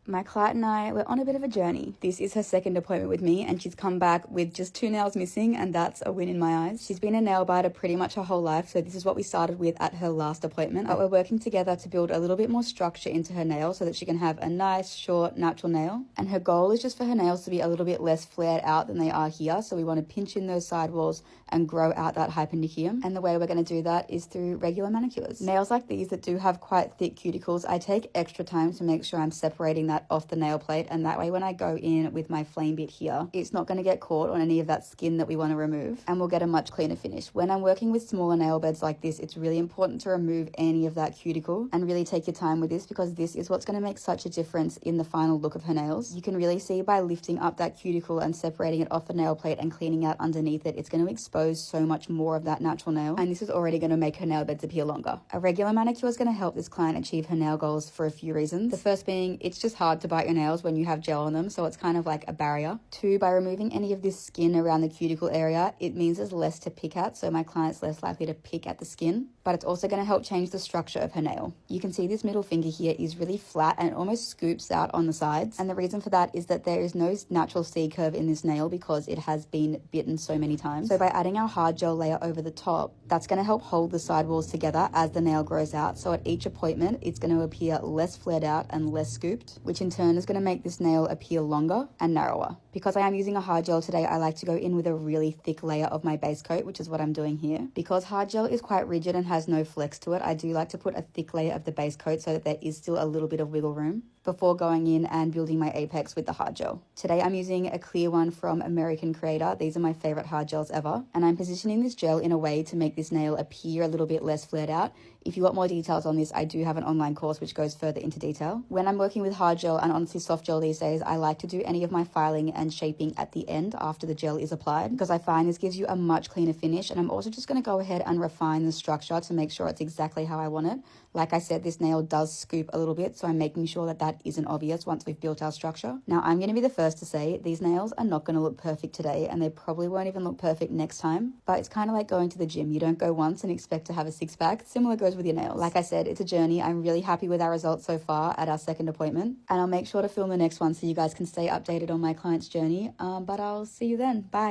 My client and I, we're on a bit of a journey. This is her second appointment with me and she's come back with just 2 nails missing, and that's a win in my eyes. She's been a nail biter pretty much her whole life, so this is what we started with at her last appointment. But we're working together to build a little bit more structure into her nail so that she can have a nice, short, natural nail. And her goal is just for her nails to be a little bit less flared out than they are here. So we want to pinch in those sidewalls and grow out that hyponychium. And the way we're going to do that is through regular manicures. Nails like these that do have quite thick cuticles, I take extra time to make sure I'm separating that off the nail plate, and that way when I go in with my flame bit here, it's not going to get caught on any of that skin that we want to remove, and we'll get a much cleaner finish. When I'm working with smaller nail beds like this, it's really important to remove any of that cuticle and really take your time with this, because this is what's going to make such a difference in the final look of her nails. You can really see by lifting up that cuticle and separating it off the nail plate and cleaning out underneath it, it's going to expose so much more of that natural nail, and this is already going to make her nail beds appear longer. A regular manicure is going to help this client achieve her nail goals for a few reasons. The first being, it's just hard to bite your nails when you have gel on them, so it's kind of like a barrier. 2, by removing any of this skin around the cuticle area, it means there's less to pick at, so my client's less likely to pick at the skin, but it's also going to help change the structure of her nail. You can see this middle finger here is really flat and it almost scoops out on the sides, and the reason for that is that there is no natural C-curve in this nail because it has been bitten so many times. So by adding our hard gel layer over the top, that's going to help hold the sidewalls together as the nail grows out, so at each appointment it's going to appear less flared out and less scooped, which in turn is going to make this nail appear longer and narrower. Because I am using a hard gel today, I like to go in with a really thick layer of my base coat, which is what I'm doing here. Because hard gel is quite rigid and has no flex to it, I do like to put a thick layer of the base coat so that there is still a little bit of wiggle room before going in and building my apex with the hard gel. Today I'm using a clear one from American Creator. These are my favorite hard gels ever, and I'm positioning this gel in a way to make this nail appear a little bit less flared out. If you want more details on this, I do have an online course which goes further into detail. When I'm working with hard gel and honestly soft gel these days, I like to do any of my filing and shaping at the end after the gel is applied, because I find this gives you a much cleaner finish, and I'm also just going to go ahead and refine the structure to make sure it's exactly how I want it. Like I said, this nail does scoop a little bit, so I'm making sure that that isn't obvious once we've built our structure. Now, I'm going to be the first to say these nails are not going to look perfect today, and they probably won't even look perfect next time, but it's kind of like going to the gym. You don't go once and expect to have a six-pack. Similar goes with your nails. Like I said, it's a journey. I'm really happy with our results so far at our second appointment, and I'll make sure to film the next one so you guys can stay updated on my client's journey, but I'll see you then. Bye.